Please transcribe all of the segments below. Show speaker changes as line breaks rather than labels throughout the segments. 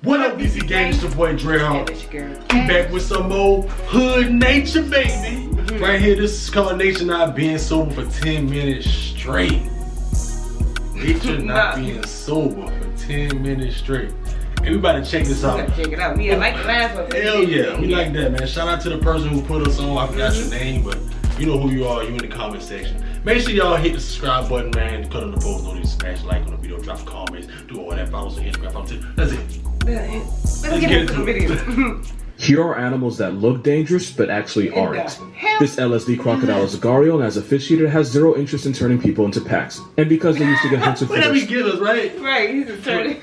What up, DC Gang? It's your boy DreadHawk. We back with some more hood nature, baby. Right here, this is called Nature Not Being Sober for 10 minutes straight. Nature Not Being Sober for 10 minutes straight. And we about to check this out.
Check it out. We like the last one.
Hell yeah, we like that, man. Shout out to the person who put us on. I forgot your name, but you know who you are. You in the comment section. Make sure y'all hit the subscribe button, man. Cut on the post notice, smash like on the video, drop comments, do all that. Follow us on Instagram. That's it.
Let's get into the video.
Here are animals that look dangerous, but actually aren't. This LSD crocodile is a gharial and as a fish eater has zero interest in turning people into packs. And because they used to get hunted for
their... get us, right?
Right, he's just turning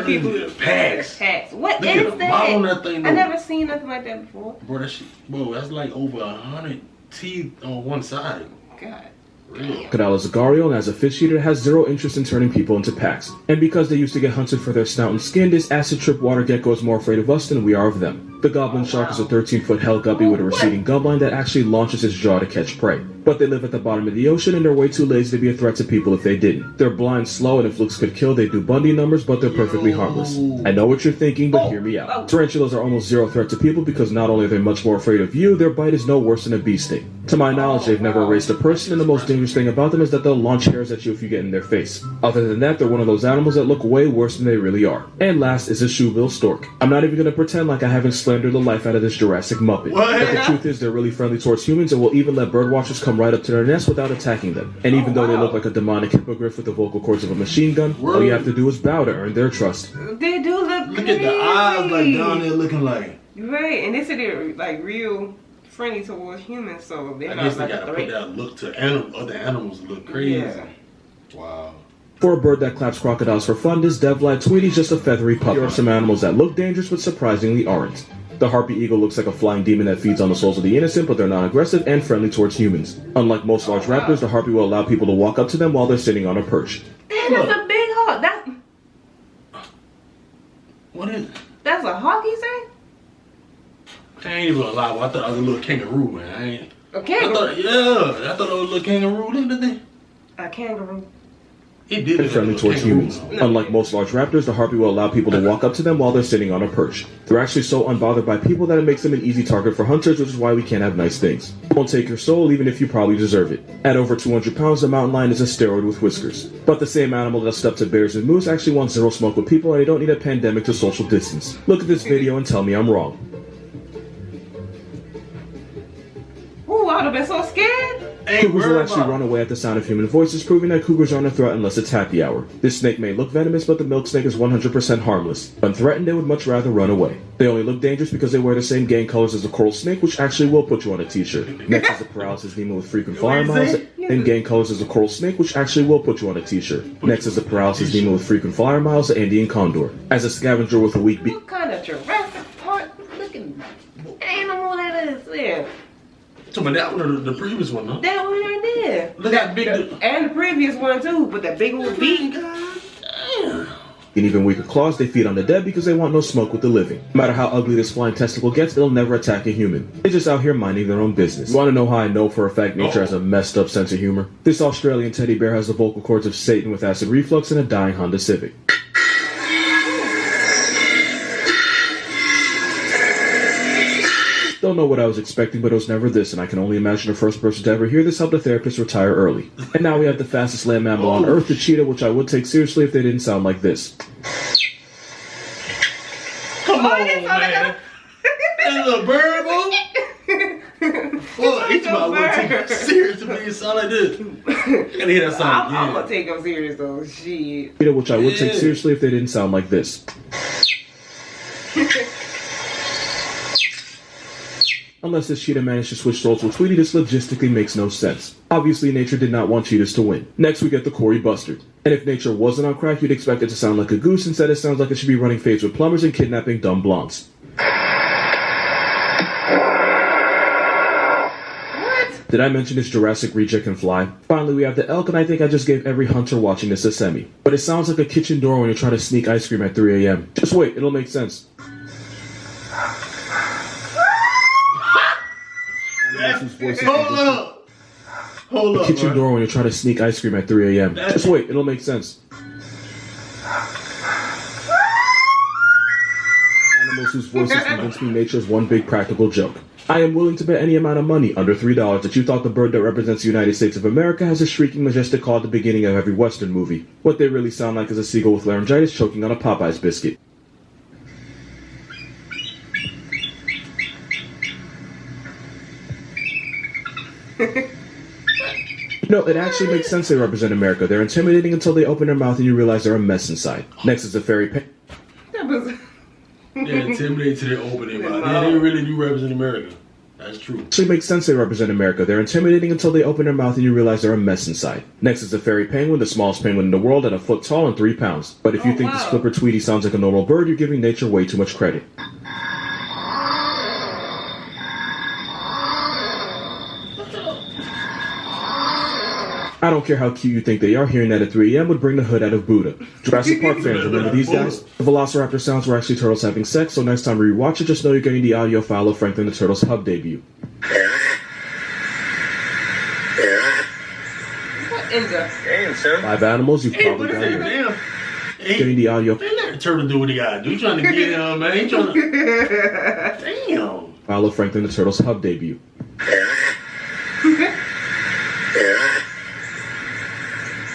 people into
packs.
What
Look
is that?
Thing,
I never seen nothing like that before.
Bro, that shit, bro, that's like over 100 teeth on one side.
God.
Crocodile is a gharial and as a fish eater has zero interest in turning people into packs. And because they used to get hunted for their snout and skin, this acid trip water gecko is more afraid of us than we are of them. The goblin shark is a 13-foot hell guppy with a receding gubline that actually launches its jaw to catch prey. But they live at the bottom of the ocean and they're way too lazy to be a threat to people if they didn't. They're blind, slow, and if looks could kill, they do Bundy numbers, but they're perfectly harmless. I know what you're thinking, but hear me out. Tarantulas are almost zero threat to people because not only are they much more afraid of you, their bite is no worse than a bee sting. To my knowledge, they've never erased a person, and the most dangerous thing about them is that they'll launch hairs at you if you get in their face. Other than that, they're one of those animals that look way worse than they really are. And last is a shoebill stork. I'm not even gonna pretend like I haven't slandered the life out of this Jurassic Muppet. But the truth is, they're really friendly towards humans and will even let birdwatchers come right up to their nest without attacking them. And even though they look like a demonic hippogriff with the vocal cords of a machine gun, all you have to do is bow to earn their trust.
They do look
Look at the eyes like down there looking like.
Right, and they said they're like real friendly towards humans, so they're not like a threat.
Put that look to other animals look crazy. Yeah. Wow.
For a bird that claps crocodiles for fun, this Devlite Tweety's just a feathery puppy. Here are some animals that look dangerous but surprisingly aren't. The harpy eagle looks like a flying demon that feeds on the souls of the innocent, but they're non-aggressive and friendly towards humans. Unlike most large raptors, the harpy will allow people to walk up to them while they're sitting on a perch.
Damn, that's a big hawk.
What is it?
That's a hawk, you say?
I ain't even gonna lie. I thought I was a little kangaroo, man.
A kangaroo?
I thought it was a little kangaroo. Look at that.
A kangaroo.
And friendly towards humans. Unlike most large raptors, the harpy will allow people to walk up to them while they're sitting on a perch. They're actually so unbothered by people that it makes them an easy target for hunters, which is why we can't have nice things. It won't take your soul even if you probably deserve it. At over 200 pounds, the mountain lion is a steroid with whiskers. But the same animal that'll step to bears and moose actually wants zero smoke with people and they don't need a pandemic to social distance. Look at this video and tell me I'm wrong.
Ooh, I would've been so scared.
Cougars will actually run away at the sound of human voices, proving that cougars aren't a threat unless it's happy hour. This snake may look venomous, but the milk snake is 100% harmless. When threatened, they would much rather run away. They only look dangerous because they wear the same gang colors as a coral snake, which actually will put you on a t-shirt. Next is the paralysis demon with frequent flyer miles, and gang colors as a coral snake, which actually will put you on a t-shirt. Next is the paralysis demon with frequent flyer miles, the Andean condor. As a scavenger with a weak beak.
What kind of Jurassic Park looking animal that is there?
So, but that one or the previous one, huh?
That one right there.
Look at that big...
And the previous one too, but that big old beak.
Damn.
In even weaker claws, they feed on the dead because they want no smoke with the living. No matter how ugly this flying testicle gets, it'll never attack a human. They're just out here minding their own business. You want to know how I know for a fact nature has a messed up sense of humor? This Australian teddy bear has the vocal cords of Satan with acid reflux and a dying Honda Civic. Don't know what I was expecting, but it was never this, and I can only imagine the first person to ever hear this helped a therapist retire early. And now we have the fastest land mammal on Earth, the cheetah, which I would take seriously if they didn't sound like this.
Come on, man. That little bird, boy. Well, each of us would take it serious if it sound like this. You gotta hear that sound again.
I'm gonna take them serious though, shit.
Cheetah, which I would take seriously if they didn't sound like this. Unless this cheetah managed to switch roles with Tweety, this logistically makes no sense. Obviously, nature did not want cheetahs to win. Next, we get the Cory Bustard. And if nature wasn't on crack, you'd expect it to sound like a goose. Instead, it sounds like it should be running fades with plumbers and kidnapping dumb blondes. What? Did I mention this Jurassic reject can fly? Finally, we have the elk, and I think I just gave every hunter watching this a semi. But it sounds like a kitchen door when you're trying to sneak ice cream at 3 a.m. Just wait, it'll make sense.
Hold up.
Kitchen door when you're trying to sneak ice cream at 3 a.m. Just wait, it'll make sense. animals whose voices convince me nature is one big practical joke. I am willing to bet any amount of money, under $3, that you thought the bird that represents the United States of America has a shrieking majestic call at the beginning of every Western movie. What they really sound like is a seagull with laryngitis choking on a Popeye's biscuit. No, it actually makes sense they represent America. They're intimidating until they open their mouth and you realize they're a mess inside. Next is the fairy
That was...
They're intimidated till they open their mouth. Yeah, they really do represent America. That's true.
Actually makes sense they represent America. They're intimidating until they open their mouth and you realize they're a mess inside. Next is the fairy penguin, the smallest penguin in the world at a foot tall and 3 pounds. But if you think this flipper Tweety sounds like a normal bird, you're giving nature way too much credit. I don't care how cute you think they are, hearing that at 3 a.m. would bring the hood out of Buddha. Jurassic Park fans, remember these guys? The Velociraptor sounds were actually turtles having sex, so next time we rewatch it, just know you're getting the audio file of Franklin the Turtle's hub debut.
What in the...
Damn, son.
Live animals, you've probably got it. Getting the audio.
They let the turtle do what he gotta do. You trying to get him, man. He trying to... Damn.
File of Franklin the Turtle's hub debut.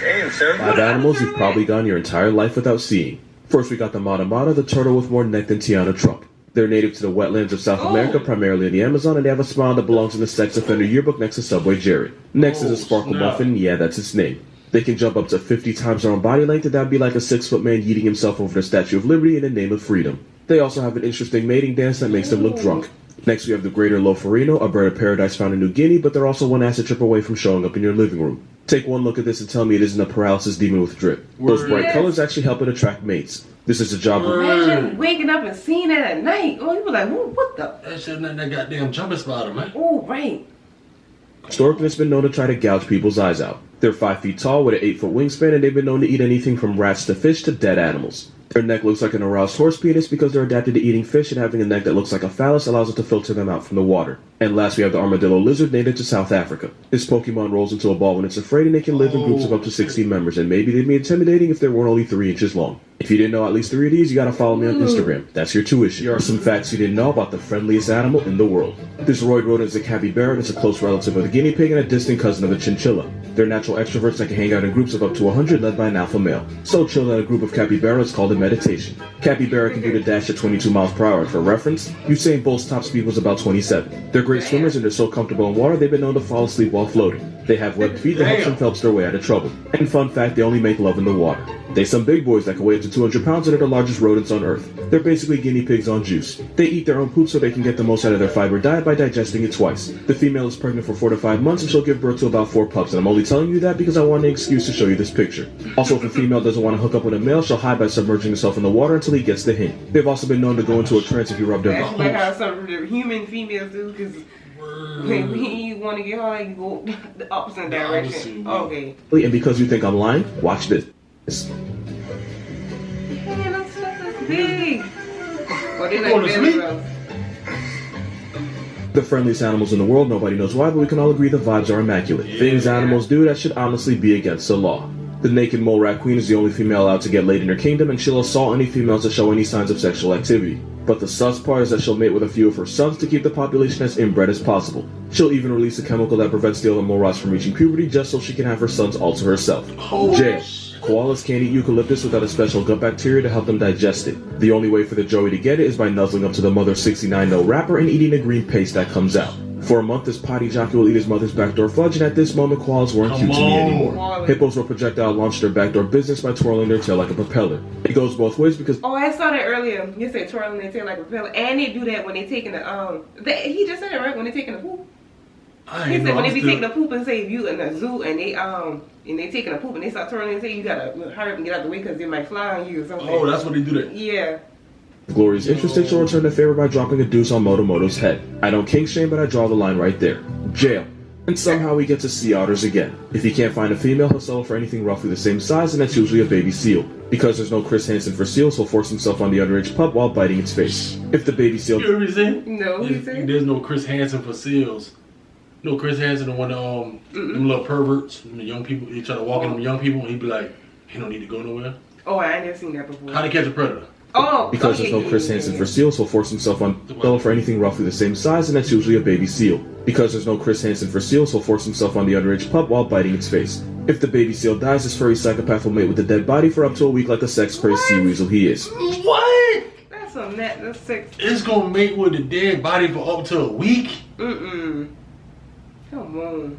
Damn, son.
Live animals you've probably gone your entire life without seeing. First we got the Mata Mata, the turtle with more neck than Tiana Trump. They're native to the wetlands of South America, primarily the Amazon, and they have a smile that belongs in the sex offender yearbook next to Subway Jared. Next is a sparkle muffin, yeah, that's its name. They can jump up to 50 times their own body length, and that'd be like a 6-foot man yeeting himself over the Statue of Liberty in the name of freedom. They also have an interesting mating dance that makes them look drunk. Next we have the greater lofarino, a bird of paradise found in New Guinea, but they're also one acid trip away from showing up in your living room. Take one look at this and tell me it isn't a paralysis demon with drip. Those bright colors actually help it attract mates. This is a job of...
Imagine waking up and seeing that at night. Oh, you be like, what the...
That shit not that goddamn jumping spider, man.
Oh, right.
Historically, it's been known to try to gouge people's eyes out. They're 5 feet tall with an 8-foot wingspan, and they've been known to eat anything from rats to fish to dead animals. Their neck looks like an aroused horse penis because they're adapted to eating fish, and having a neck that looks like a phallus allows it to filter them out from the water. And last, we have the armadillo lizard, native to South Africa. This Pokemon rolls into a ball when it's afraid, and they can live in groups of up to 60 members, and maybe they'd be intimidating if they weren't only 3 inches long. If you didn't know at least 3 of these, you gotta follow me on Instagram. That's your tuition. Here are some facts you didn't know about the friendliest animal in the world. This roid rodent is a capybara, and it's a close relative of the guinea pig and a distant cousin of the chinchilla. They're natural extroverts that can hang out in groups of up to 100 led by an alpha male. So chill that a group of capybara is called a meditation. Capybara can do the dash at 22 miles per hour. For reference, Usain Bolt's top speed was about 27. They're great swimmers and they're so comfortable in water they've been known to fall asleep while floating. They have webbed feet that helps them Phelps their way out of trouble. And fun fact, they only make love in the water. They some big boys that can weigh up to 200 pounds and are the largest rodents on Earth. They're basically guinea pigs on juice. They eat their own poop so they can get the most out of their fiber diet by digesting it twice. The female is pregnant for 4 to 5 months and she'll give birth to about 4 pups, and I'm only telling you that because I want an excuse to show you this picture. Also, if a female doesn't want to hook up with a male, she'll hide by submerging herself in the water until he gets the hint. They've also been known to go into a trance if you rub their
That's like how some of the human females do, because when you want to get hard, you go the opposite direction. Okay.
And because you think I'm lying, watch this.
Man, that's big. Oh, they like belly rubs.
The friendliest animals in the world, nobody knows why, but we can all agree the vibes are immaculate. Things animals do that should honestly be against the law. The naked mole rat queen is the only female allowed to get laid in her kingdom, and she'll assault any females that show any signs of sexual activity. But the sus part is that she'll mate with a few of her sons to keep the population as inbred as possible. She'll even release a chemical that prevents the other mole rats from reaching puberty just so she can have her sons all to herself. Jail. Koalas can't eat eucalyptus without a special gut bacteria to help them digest it. The only way for the joey to get it is by nuzzling up to the mother's 69-no wrapper and eating the green paste that comes out. For a month, this potty jockey will eat his mother's backdoor fudge, and at this moment, koalas weren't cute to me anymore. Hippos will projectile launch their backdoor business by twirling their tail like a propeller. It goes both ways because...
Oh, I saw that earlier. You said twirling their tail like a propeller. And they do that when they're taking the, he just said it right, when they're taking the poop. He said when they be taking a poop, and say if you in the zoo and they taking a poop and they start twirling, and say you gotta hurry up and get out the way because they might fly on you or something.
Oh, that's what they do that.
Yeah.
If Glory's interested, she'll return the favor by dropping a deuce on Motomoto's head. I don't kink shame, but I draw the line right there. Jail. And somehow we get to sea otters again. If he can't find a female, he'll settle for anything roughly the same size, and that's usually a baby seal. Because there's no Chris Hansen for seals, he'll force himself on the underage pup while biting its face. If the baby seal...
You heard me say?
No, he said?
There's no Chris Hansen for seals. No, Chris Hansen, the one, them little perverts, the young people, he try to walk in them young people, and he'd be like, he don't need to go nowhere.
Oh, I ain't never seen that before.
How to Catch a Predator.
Because there's no Chris Hansen for seals, he'll force himself on Bella for anything roughly the same size, and that's usually a baby seal. Because there's no Chris Hansen for seals, he'll force himself on the underage pup while biting its face. If the baby seal dies, this furry psychopath will mate with the dead body for up to a week like a sex-crazed sea weasel he is.
What?
That's sick.
It's gonna mate with the dead body for up to a week?
Come on.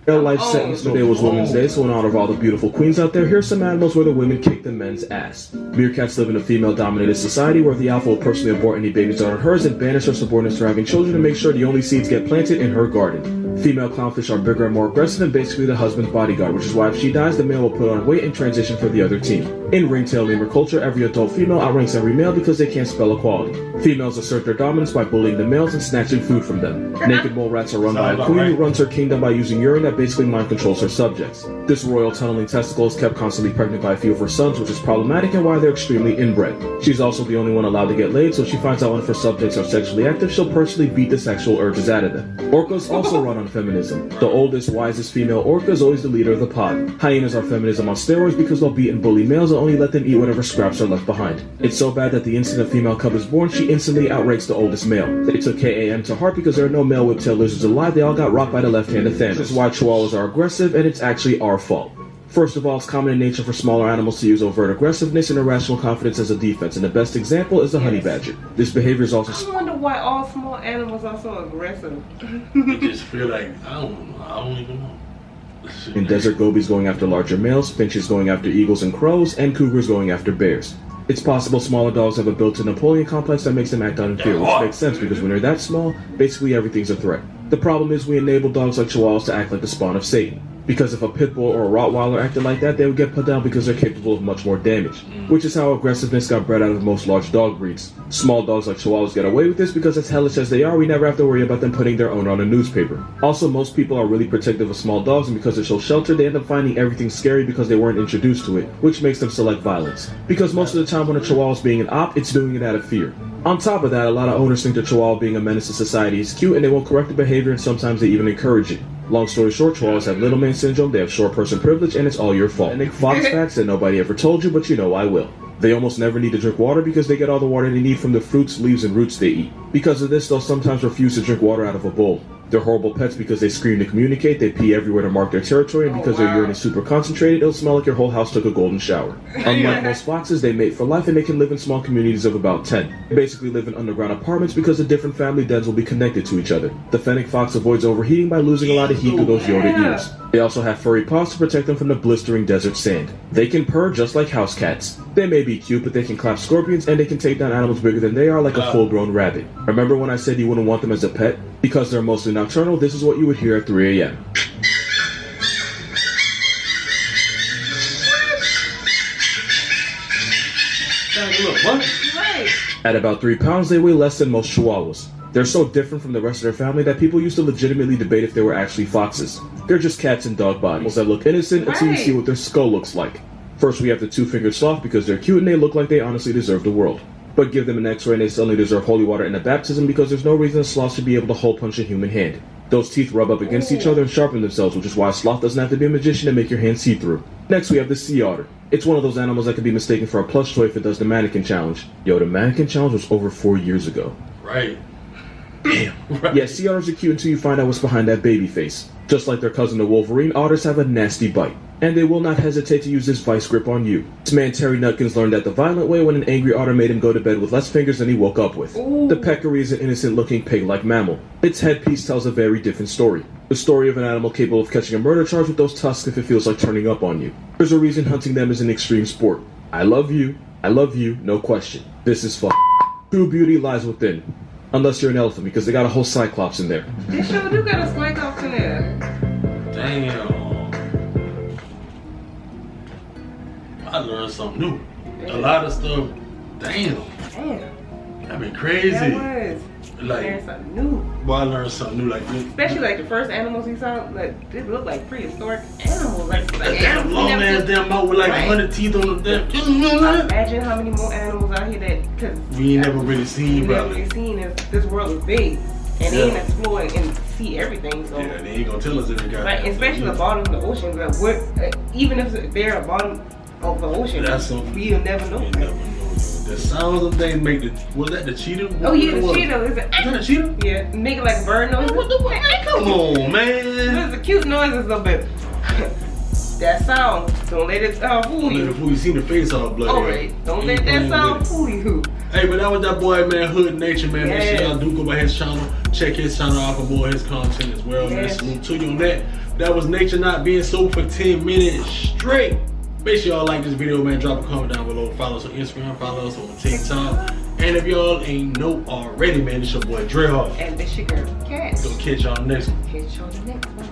Real life sentence today was Women's Day, so in honor of all the beautiful queens out there, here's some animals where the women kick the men's ass. Meerkats live in a female-dominated society where the alpha will personally abort any babies that aren't hers and banish her subordinates from having children to make sure the only seeds get planted in her garden. Female clownfish are bigger and more aggressive and basically the husband's bodyguard, which is why if she dies, the male will put on weight and transition for the other team. In ringtail lemur culture, every adult female outranks every male because they can't spell equality. Females assert their dominance by bullying the males and snatching food from them. Naked mole rats are run by a queen who runs her kingdom by using urine that basically mind controls her subjects. This royal tunneling testicle is kept constantly pregnant by a few of her sons, which is problematic and why they're extremely inbred. She's also the only one allowed to get laid, so if she finds out one of her subjects are sexually active, she'll personally beat the sexual urges out of them. Orcas also run on feminism. The oldest, wisest female orca is always the leader of the pod. Hyenas are feminism on steroids because they'll beat and bully males and only let them eat whatever scraps are left behind. It's so bad that the instant a female cub is born, she instantly outranks the oldest male. They took KAM to heart because there are no male whiptail lizards alive, they all got rocked by the left hand of Thanos. This is why chihuahuas are aggressive, and it's actually our fault. First of all, it's common in nature for smaller animals to use overt aggressiveness and irrational confidence as a defense, and the best example is the honey badger. This behavior is also...
I wonder why all small animals are so aggressive.
You just feel like, I don't even know.
In desert gobies going after larger males, finches going after eagles and crows, and cougars going after bears. It's possible smaller dogs have a built-in Napoleon complex that makes them act out in fear, which makes sense because when they're that small, basically everything's a threat. The problem is we enable dogs like chihuahuas to act like the spawn of Satan. Because if a pit bull or a Rottweiler acted like that, they would get put down because they're capable of much more damage. Which is how aggressiveness got bred out of most large dog breeds. Small dogs like Chihuahuas get away with this because as hellish as they are, we never have to worry about them putting their owner on a newspaper. Also, most people are really protective of small dogs, and because they're so sheltered, they end up finding everything scary because they weren't introduced to it, which makes them select violence. Because most of the time when a Chihuahua is being an op, it's doing it out of fear. On top of that, a lot of owners think the Chihuahua being a menace to society is cute and they won't correct the behavior, and sometimes they even encourage it. Long story short, Chihuahuas have little man syndrome, they have short person privilege, and it's all your fault. And fox facts that nobody ever told you, but you know I will. They almost never need to drink water because they get all the water they need from the fruits, leaves, and roots they eat. Because of this, they'll sometimes refuse to drink water out of a bowl. They're horrible pets because they scream to communicate, they pee everywhere to mark their territory, and because their urine is super concentrated, it'll smell like your whole house took a golden shower. Unlike most foxes, they mate for life and they can live in small communities of about 10. They basically live in underground apartments because the different family dens will be connected to each other. The Fennec fox avoids overheating by losing a lot of heat through those Yoda ears. They also have furry paws to protect them from the blistering desert sand. They can purr just like house cats. They may be cute, but they can clap scorpions and they can take down animals bigger than they are like a full-grown rabbit. Remember when I said you wouldn't want them as a pet? Because they're mostly nocturnal, this is what you would hear at 3 a.m. At about 3 pounds, they weigh less than most Chihuahuas. They're so different from the rest of their family that people used to legitimately debate if they were actually foxes. They're just cats in dog bodies that look innocent until you see what their skull looks like. First, we have the two-fingered sloth because they're cute and they look like they honestly deserve the world. But give them an x-ray and they suddenly deserve holy water and a baptism because there's no reason a sloth should be able to hole punch a human hand. Those teeth rub up against each other and sharpen themselves, which is why a sloth doesn't have to be a magician to make your hand see-through. Next, we have the sea otter. It's one of those animals that can be mistaken for a plush toy if it does the mannequin challenge. Yo, the mannequin challenge was over 4 years ago.
Right. Damn. Right.
Yeah, sea otters are cute until you find out what's behind that baby face. Just like their cousin the wolverine, otters have a nasty bite. And they will not hesitate to use this vice grip on you. This man Terry Nutkins learned that the violent way when an angry otter made him go to bed with less fingers than he woke up with. Ooh. The peccary is an innocent-looking pig-like mammal. Its headpiece tells a very different story. The story of an animal capable of catching a murder charge with those tusks if it feels like turning up on you. There's a reason hunting them is an extreme sport. I love you, no question. This is fun. True beauty lies within. Unless you're an elephant, because they got a whole cyclops in there.
They sure do got a cyclops in there.
Damn. I learned something new. A lot of stuff. Damn. That been crazy.
That was.
Like,
learned something new.
Well, I learned something new like this.
Especially like the first animals we saw, like they look like prehistoric animals. Like
damn long ass damn mouth with like 100 teeth on them.
Imagine how many more animals out here that cause
we ain't never really seen.
We never really seen this world is big. And they ain't explore and see everything. So
yeah, they ain't gonna tell us if they got.
Right, especially the bottom of the ocean. Like, even if they're at the bottom of the ocean, we'll never know.
You never know. The sounds of things make the, was that the cheetah?
Oh yeah, the cheetah.
Is that a cheetah?
Yeah, make it like bird noise.
What the fuck? Man, come on, man.
It's a cute noise a little bit. That sound, don't let it fool you.
You seen the face all bloody.
Alright, don't let that sound fool you.
Hey, but that was that boy, man, Hood Nature, man.
Yeah.
Make sure y'all do go by his channel. Check his channel out for more of his content as well, man.
Yes.
Salute to you on that. That was Nature Not Being Sold for 10 minutes straight. Make sure y'all like this video, man. Drop a comment down below. Follow us on Instagram. Follow us on TikTok. And if y'all ain't know already, man, it's your boy DreadHawk.
And this your girl, Cat.
Gonna catch y'all next one.
Catch y'all next one.